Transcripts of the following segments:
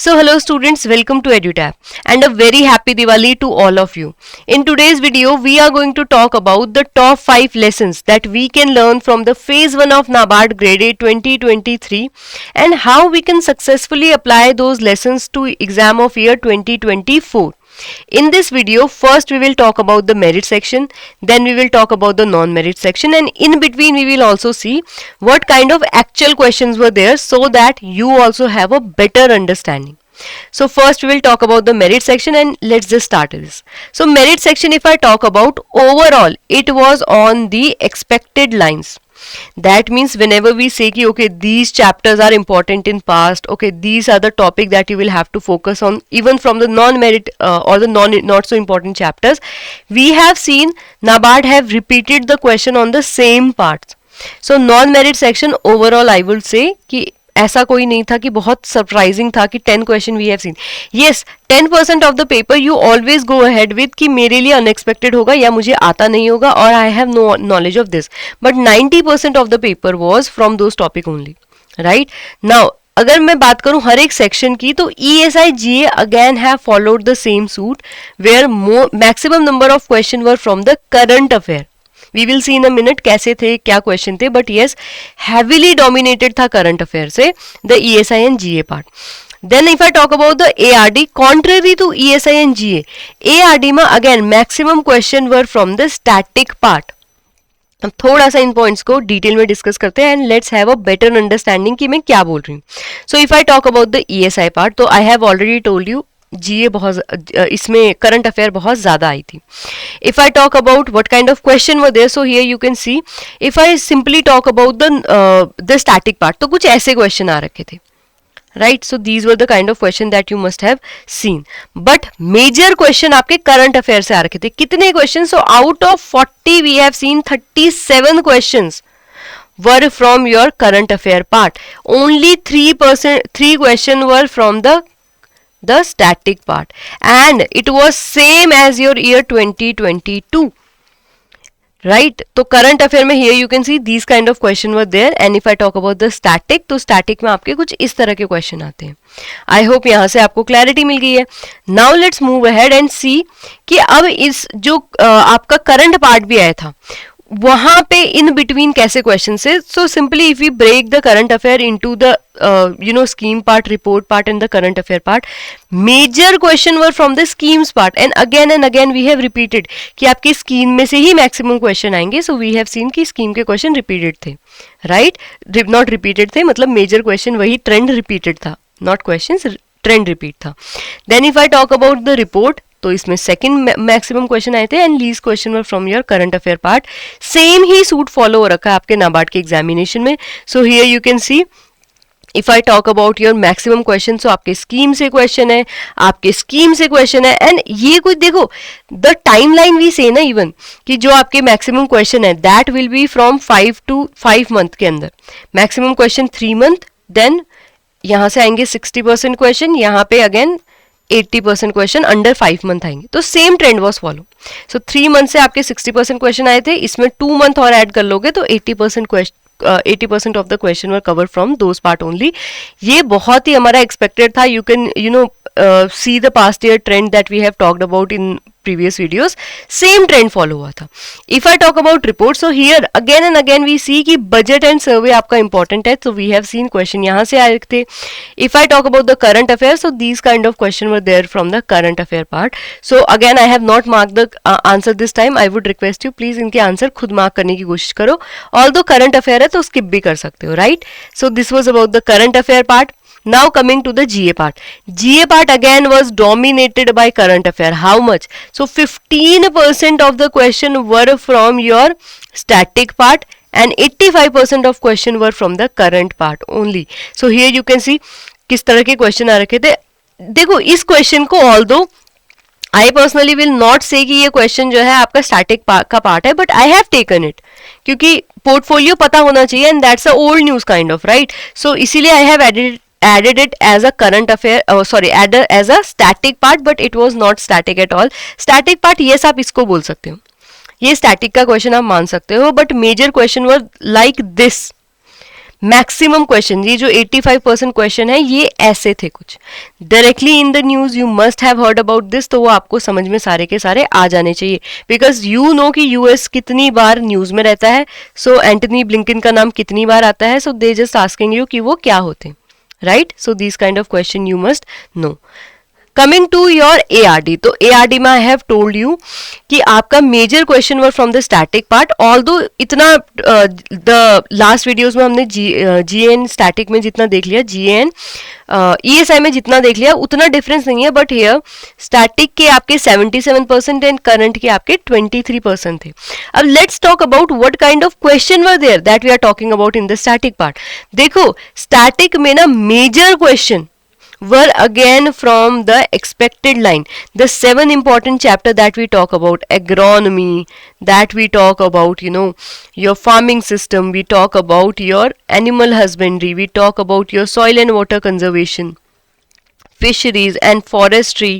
So hello students, welcome to EduTap and a very happy Diwali to all of you. In today's video, we are going to talk about the top 5 lessons that we can learn from the phase 1 of NABARD Grade A 2023 and how we can successfully apply those lessons to exam of year 2024. In this video, first we will talk about the merit section, then we will talk about the non-merit section, and in between we will also see what kind of actual questions were there so that you also have a better understanding. So first we will talk about the merit section and let's just start this. So merit section, if I talk about overall, it was on the expected lines. That means whenever we say ki, okay, these chapters are important in past, okay, these are the topic that you will have to focus on even from the non-merit or the not so important chapters, we have seen NABARD have repeated the question on the same parts. So non-merit section overall I would say कि ऐसा कोई नहीं था कि बहुत surprising था कि 10 question we have seen. Yes, 10% of the paper you always go ahead with कि मेरे लिए अनएक्सपेक्टेड होगा या मुझे आता नहीं होगा और I have no knowledge of this, but 90% of the paper was from those topic only. Right now अगर मैं बात करूं हर एक सेक्शन की, तो ESI GA again have followed the same suit where maximum number of question were from the current affair. We will see in a minute कैसे थे, क्या क्वेश्चन थे, बट येस हैवीली डोमिनेटेड था करंट अफेयर से the ESI and GA part. Then if I talk about the ARD, contrary to ESI and GA, ARD में again maximum question were from the static part. अब थोड़ा सा इन points को detail में discuss करते हैं and let's have a better understanding कि मैं क्या बोल रही हूँ. So if I talk about the ESI part, तो I have already told you GA बहुत इसमें करंट अफेयर बहुत ज़्यादा आई थी. If I talk about what kind of question were there, so here you can see if I simply talk about the static part, तो कुछ ऐसे question आ रखे थे. Right, so these were the kind of question that you must have seen. But major question आपके current affair से आ रखे थे. कितने question? So out of 40 we have seen 37 questions were from your current affair part. Only 3 question were from the static part, and it was same as your year 2022. Right, तो current affair में here you can see these kind of question were there, and if I talk about the static, तो static में आपके कुछ इस तरह के question आते हैं. आई होप यहाँ से आपको क्लैरिटी मिल गई है. Now let's move ahead and see कि अब इस जो आपका करंट पार्ट भी आया था वहां पे इन बिटवीन कैसे क्वेश्चन से. So simply if you break the current affair into the scheme part, report part and the current affair part, major question were from the schemes part and again we have repeated कि आपकी scheme में से ही maximum question आएंगे. So we have seen कि scheme के question repeated थे. Right, not repeated थे, मतलब मेजर क्वेश्चन वही ट्रेंड रिपीटेड था, नॉट क्वेश्चन, ट्रेंड रिपीट था. Then if I talk about the report, तो इसमें सेकंड मैक्सिमम क्वेश्चन आए थे and least question were from your current affair part. Same ही सूट फॉलो हो रखा है आपके नाबार्ड के एग्जामिनेशन में. So here you can see if I talk about your maximum question, so आपके स्कीम से क्वेश्चन है, आपके स्कीम से क्वेश्चन है, एंड ये कुछ देखो द टाइम लाइन वी से ना इवन कि जो आपके मैक्सिमम क्वेश्चन है that will B from 5 month के अंदर. मैक्सिमम क्वेश्चन 3 मंथ, देन यहाँ से आएंगे 60% क्वेश्चन, यहाँ पे अगेन 80% क्वेश्चन अंडर 5 मंथ आएंगे. तो same trend was follow. So 3 month से आपके 60% क्वेश्चन आए थे, इसमें 2 मंथ और ऐड कर लोगे तो 80% of the question were cover from those part only. ये बहुत ही हमारा एक्सपेक्टेड था. You can see the past year trend that we have talked about in previous videos. Same trend follow हुआ था. If I talk about report, so here again and again we see कि budget and survey आपका important है, so we have seen question यहाँ से आए थे. If I talk about the current affairs, so these kind of question were there from the current affair part. So again I have not marked the answer this time. I would request you please इनके answer खुद mark करने की कोशिश करो. Although current affair है तो skip भी कर सकते हो. Right? So this was about the current affair part. Now coming to the GA part. GA part again was dominated by current affair. How much? So 15% of the question were from your static part and 85% of question were from the current part only. So here you can see किस तरह के question आ रखे थे. देखो इस question को although I personally will not say कि ये क्वेश्चन जो है आपका स्टैटिक का पार्ट है, but I have taken it क्योंकि पोर्टफोलियो पता होना चाहिए and that's a old news kind of. Right, so इसीलिए I have added it as a current affair, added as a static part, but it was not static at all. Static part yes आप इसको बोल सकते हो, ये static का question आप मान सकते हो, but major question was like this. Maximum question, ये जो 85% क्वेश्चन है ये ऐसे थे कुछ, directly in the news, you must have heard about this, तो वो आपको समझ में सारे के सारे आ जाने चाहिए, बिकॉज यू नो कि यूएस कितनी बार न्यूज में रहता है, सो एंटनी ब्लिंकन का नाम कितनी बार आता है, so they just asking you कि वो क्या होते, right. So this kind of question you must know. Coming to your ARD, तो ARD में आई हैव टोल्ड यू कि आपका major question were from the static part, although इतना the last videos में हमने GAN स्टैटिक में जितना देख लिया, GAN ESI में जितना देख लिया उतना डिफरेंस नहीं है, बट हियर स्टैटिक के आपके 77% एंड करंट के आपके 23% थे. अब let's talk about what kind of question were there that we are talking about in the static part. देखो स्टैटिक में ना major question were again from the expected line. The 7 important chapter that we talk about, agronomy, that we talk about, you know, your farming system, we talk about your animal husbandry, we talk about your soil and water conservation, fisheries and forestry.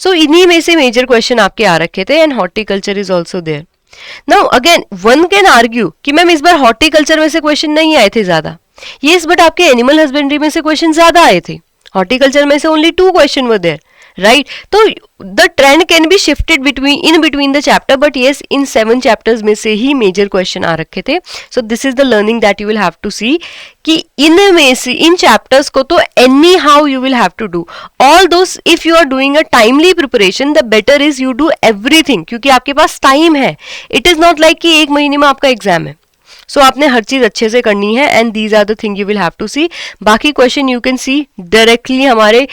So इन्हीं में से major question आपके आ रखे थे, and horticulture is also there. Now again one can argue कि ma'am इस बार horticulture में से question नहीं आए थे ज्यादा. Yes, but आपके animal husbandry में से question ज्यादा आए थे. हॉर्टिकल्चर में से only 2 question were there, right. तो the trend can be shifted between the chapter, but yes in 7 chapters में से ही मेजर क्वेश्चन आ रखे थे. So this is the learning that you will have to see कि इनमें से इन चैप्टर्स को तो anyhow you will have to do all those. If you are doing a timely preparation the better is you do everything, क्योंकि आपके पास time है. It is not like कि 1 महीने में आपका एग्जाम है. सो आपने हर चीज अच्छे से करनी है, and these are the thing you will have to see. बाकी question you can see directly हमारे,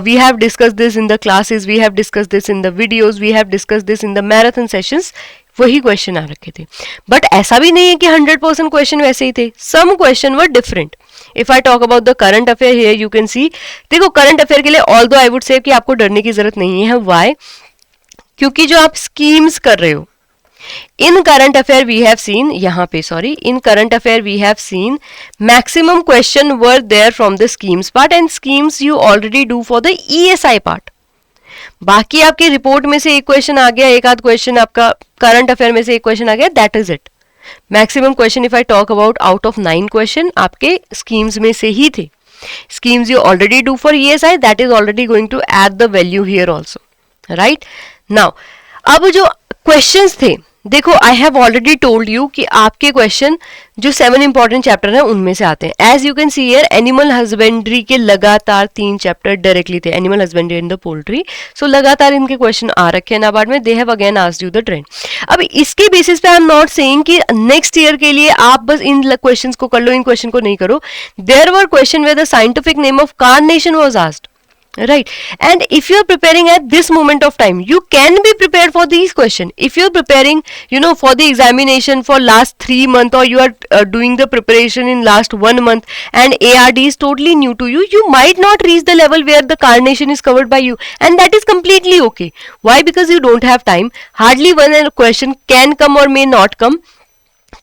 we have discuss this in the classes, we have discuss this in the videos, we have discuss this in the marathon sessions. वही question आ रखे थे, but ऐसा भी नहीं है कि 100% क्वेश्चन वैसे ही थे. Some question were different. If I talk about the current affair here you can see, देखो करंट अफेयर के लिए ऑल्दो आई वुड से कि आपको डरने की जरूरत नहीं है. व्हाई? क्योंकि जो आप स्कीम्स कर रहे हो in current affair we have seen, यहाँ पे sorry, in current affair we have seen maximum question were there from the schemes part, and schemes you already do for the ESI part. बाकी आपके report में से एक question आ गया, एक आध क्वेश्चन आपका करंट अफेयर में से एक क्वेश्चन आ गया, that is it. Maximum question if I talk about out of 9 question आपके स्कीम्स में से ही थे. schemes you already do for ESI, that is already going to add the value here also, right. now अब जो questions थे, देखो आई have already told you कि आपके क्वेश्चन जो 7 इंपॉर्टेंट चैप्टर हैं उनमें से आते हैं. As you can see here animal husbandry के लगातार 3 चैप्टर डायरेक्टली थे, animal husbandry and the poultry. So लगातार इनके क्वेश्चन आ रखे हैं नाबार्ड में. They have again asked you the trend. अब इसके बेसिस पे आई एम नॉट सेइंग कि नेक्स्ट ईयर के लिए आप बस इन क्वेश्चंस को कर लो, इन क्वेश्चन को नहीं करो. There were question where the scientific name of carnation was asked, right. and if you are preparing at this moment of time you can be prepared for these question. if you are preparing for the examination for last 3 months, or you are doing the preparation in last 1 month, and ARD is totally new to you, you might not reach the level where the carnation is covered by you, and that is completely okay. Why? Because you don't have time. Hardly one question can come or may not come,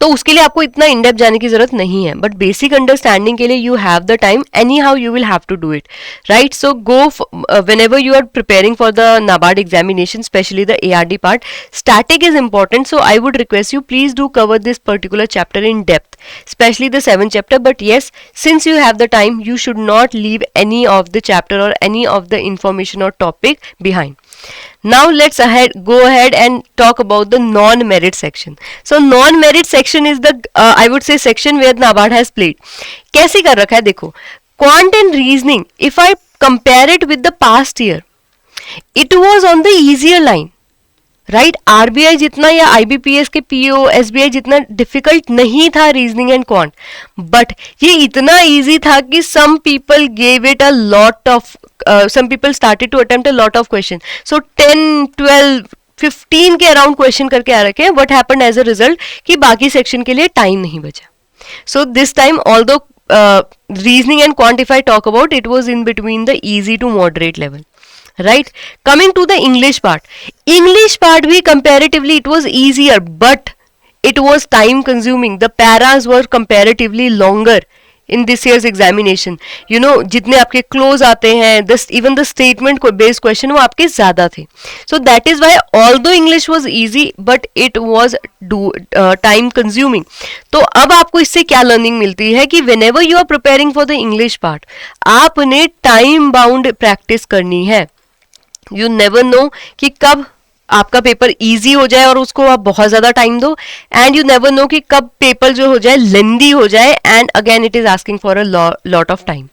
तो उसके लिए आपको इतना in depth जाने की जरूरत नहीं है, बट बेसिक अंडरस्टैंडिंग के लिए you have the time, anyhow you will have to do it, right. So go whenever you are preparing for the NABARD examination, especially the ARD part, static is important. So I would request you, please do cover this particular chapter in depth, especially the 7th chapter. But yes, since you have the time, you should not leave any of the chapter or any of the information or topic behind. Now let's go ahead and talk about the non-merit section. So non-merit section is the I would say section where NABARD has played. कैसे कर रखा है देखो, quant and reasoning, if I compare it with the past year, it was on the easier line, right. RBI जितना या IBPS के PO SBI जितना difficult नहीं था रीजनिंग एंड क्वांट, बट ये इतना इजी था कि some people gave it a lot of, some people started to attempt a lot of question. So 10, 12, 15 के अराउंड क्वेश्चन करके आ रखे हैं. What happened as a result कि बाकी सेक्शन के लिए टाइम नहीं बचा. So this time although reasoning and quant if I talk about, it was in between the easy to moderate level, right. Coming to the English part bhi comparatively it was easier, but it was time consuming. The paras were comparatively longer in this year's examination, you know जितने आपके close आते हैं, this even the statement को based question वो आपके ज्यादा थे. So that is why although English was easy but it was time consuming. तो अब आपको इससे क्या लर्निंग मिलती है कि whenever you are preparing for the English part, आपने टाइम बाउंड प्रैक्टिस करनी है. यू नेवर नो कि कब आपका पेपर इजी हो जाए और उसको आप बहुत ज्यादा टाइम दो, एंड यू नेवर नो कि कब पेपर जो हो जाए लेंदी हो जाए, and again it is asking for a lot of time.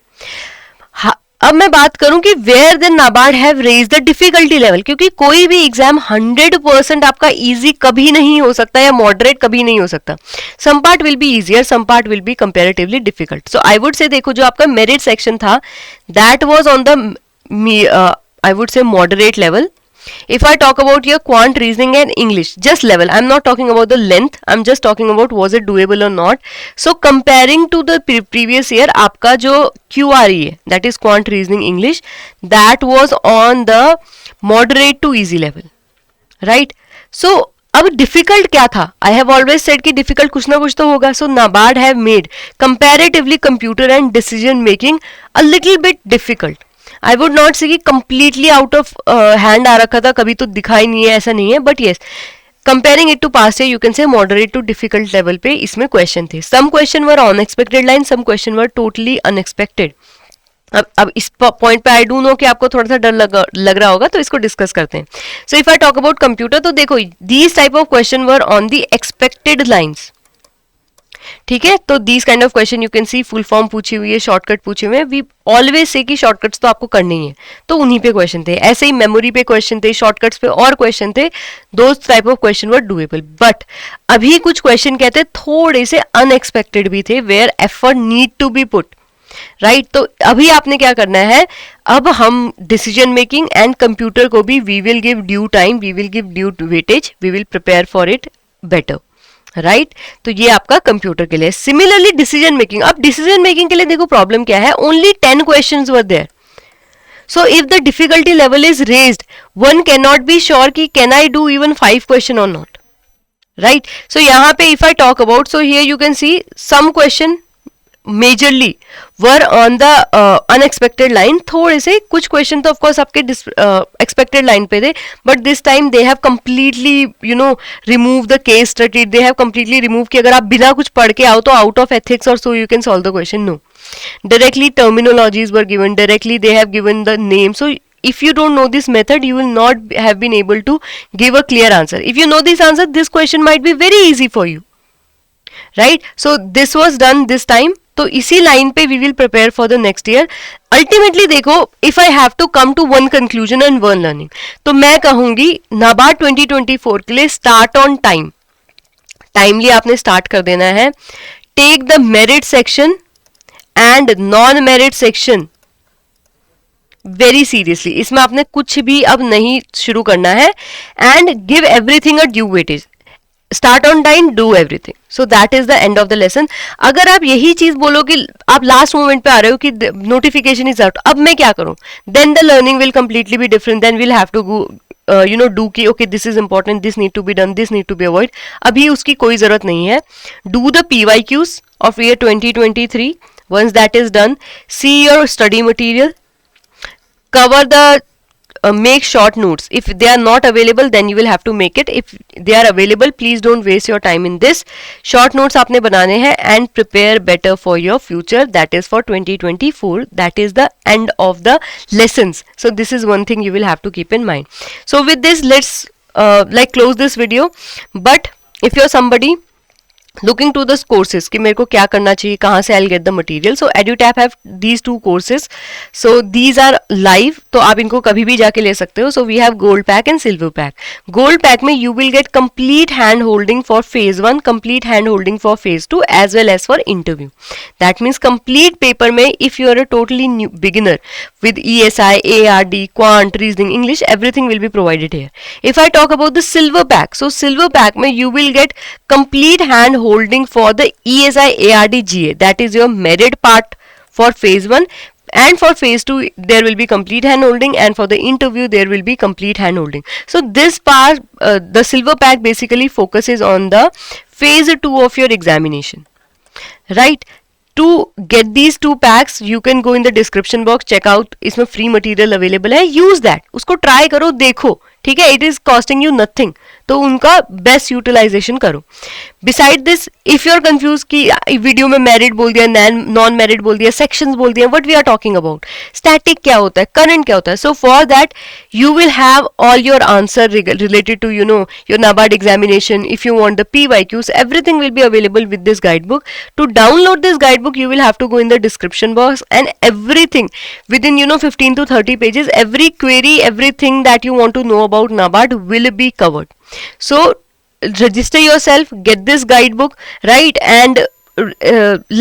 अब मैं बात करूं कि where the NABARD have raise the difficulty level, क्योंकि कोई भी एग्जाम 100% आपका इजी कभी नहीं हो सकता या मॉडरेट कभी नहीं हो सकता. Some part will be easier, some part will be comparatively difficult. So I would say देखो जो आपका मेरिट सेक्शन था that was on the I would say moderate level. If I talk about your quant, reasoning and English, just level, I'm not talking about the length, I'm just talking about was it doable or not. So comparing to the previous year, आपका जो QRE है, that is quant, reasoning, English, that was on the moderate to easy level, right? So अब difficult क्या था? I have always said कि difficult कुछ ना कुछ तो होगा. So NABARD have made comparatively computer and decision making a little bit difficult. I would not से कि कंप्लीटली आउट ऑफ हैंड आ रखा था, कभी तो दिखा ही नहीं है, ऐसा नहीं है, but yes comparing it to past year you can say moderate to difficult level पे इसमें क्वेश्चन थे. Some question were unexpected line, some question were totally unexpected. अब इस पॉइंट पे आई डू नो कि आपको थोड़ा सा डर लग रहा होगा, तो इसको डिस्कस करते हैं. सो if I talk about computer, तो देखो these type of question were on the expected lines. ठीक है, तो these kind of question you can C full form पूछी हुई है, शॉर्टकट पूछे हुए हैं. वी ऑलवेज से कि शॉर्टकट्स तो आपको करने ही है, तो उन्हीं पे क्वेश्चन थे. ऐसे ही मेमोरी पे क्वेश्चन थे, शॉर्टकट्स पे और क्वेश्चन थे. Those type of question were doable. But अभी कुछ क्वेश्चन कहते थोड़े से अनएक्सपेक्टेड भी थे, where effort need to be put, right. तो अभी आपने क्या करना है, अब हम डिसीजन मेकिंग एंड कंप्यूटर को भी we will give due time, we will give due weightage, we will prepare for it better, right. तो ये आपका कंप्यूटर के लिए. सिमिलरली डिसीजन मेकिंग, अब डिसीजन मेकिंग के लिए देखो प्रॉब्लम क्या है, only 10 questions were there. So if the difficulty level is raised, one can not be sure कि can I do even 5 question और नॉट, राइट. सो यहाँ पे if I talk about, so here you can see some question majorly were on the unexpected line. थोड़े से कुछ question तो of course आपके expected line पे थे, but this time they have completely you know remove the case study, they have completely remove कि अगर आप बिना कुछ पढ़ के आओ तो आउट ऑफ एथिक्स और so you can solve the question. No, directly terminologies were given, directly they have given the name. So if you don't know this method, you will not have been able to give a clear answer. If you know this answer, this question might be very easy for you, right? So this was done this time. तो इसी line पे we will prepare for the next year. Ultimately देखो, if I have to come to one conclusion and one learning, तो मैं कहूंगी नाबार्ड 2024 के लिए start on time. Timely आपने स्टार्ट कर देना है. Take the merit section and non merit section very seriously. इसमें आपने कुछ भी अब नहीं शुरू करना है, and give everything a due weightage. Start on time, do everything. So that is the end of the lesson. अगर आप यही चीज बोलो कि आप लास्ट मोमेंट पे आ रहे हो कि नोटिफिकेशन इज आउट, अब मैं क्या करूं, then the learning will completely be different. Then will have to you know do कि okay this is important, this need to be done, this need to be avoid. अभी उसकी कोई जरूरत नहीं है. Do the PYQs of year 2023. Once that is done, see your study material, cover the make short notes. If they are not available, then you will have to make it. If they are available, please don't waste your time in this. Short notes आपने बनाने हैं and prepare better for your future. That is for 2024. That is the end of the lessons. So this is one thing you will have to keep in mind. So with this, let's like close this video. But if you're somebody looking to the courses कि मेरे को क्या करना चाहिए, कहाँ से I'll get the material. So EduTap have these 2 courses. So these are live, तो आप इनको कभी भी जाके ले सकते हो. So we have gold pack and silver pack. Gold pack में you will get complete hand holding for phase 1, complete hand holding for phase 2 as well as for interview. That means complete paper में if you are a totally new beginner with ESI, ARD, quant, reasoning, English, everything will be provided here. If I talk about the silver pack, so silver pack में you will get complete hand holding for the ESI, ARD, GA. That is your merit part for phase 1, and for phase 2 there will be complete hand holding, and for the interview there will be complete hand holding. So this part, the silver pack basically focuses on the phase 2 of your examination, right? To get these 2 packs, you can go in the description box, check out, इसमें free material available है, use that, उसको try करो, देखो, ठीक है, it is costing you nothing, तो उनका best utilization करो. Beside this, if you are confuse कि वीडियो में मैरिड बोल दिया, नॉन मैरिड बोल दिया, सेक्शंस बोल दिया, what we are talking about, static क्या होता है, करंट क्या होता है, so for that you will have all your answer related to your NABARD examination. If you want the PYQs, everything will be available with this guidebook. To download this guidebook, you will have to go in the description box, and everything within 15 to 30 pages, every query, everything that you want to know about NABARD will be covered. So register yourself, get this guidebook, right, and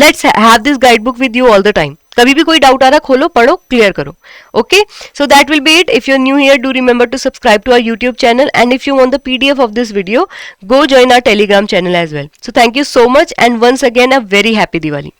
let's have this guidebook with you all the time. कभी भी कोई doubt आ रहा, खोलो, पढ़ो, clear करो. Okay, so that will be it. If you are new here, do remember to subscribe to our YouTube channel, and if you want the PDF of this video, go join our Telegram channel as well. So thank you so much, and once again a very happy Diwali.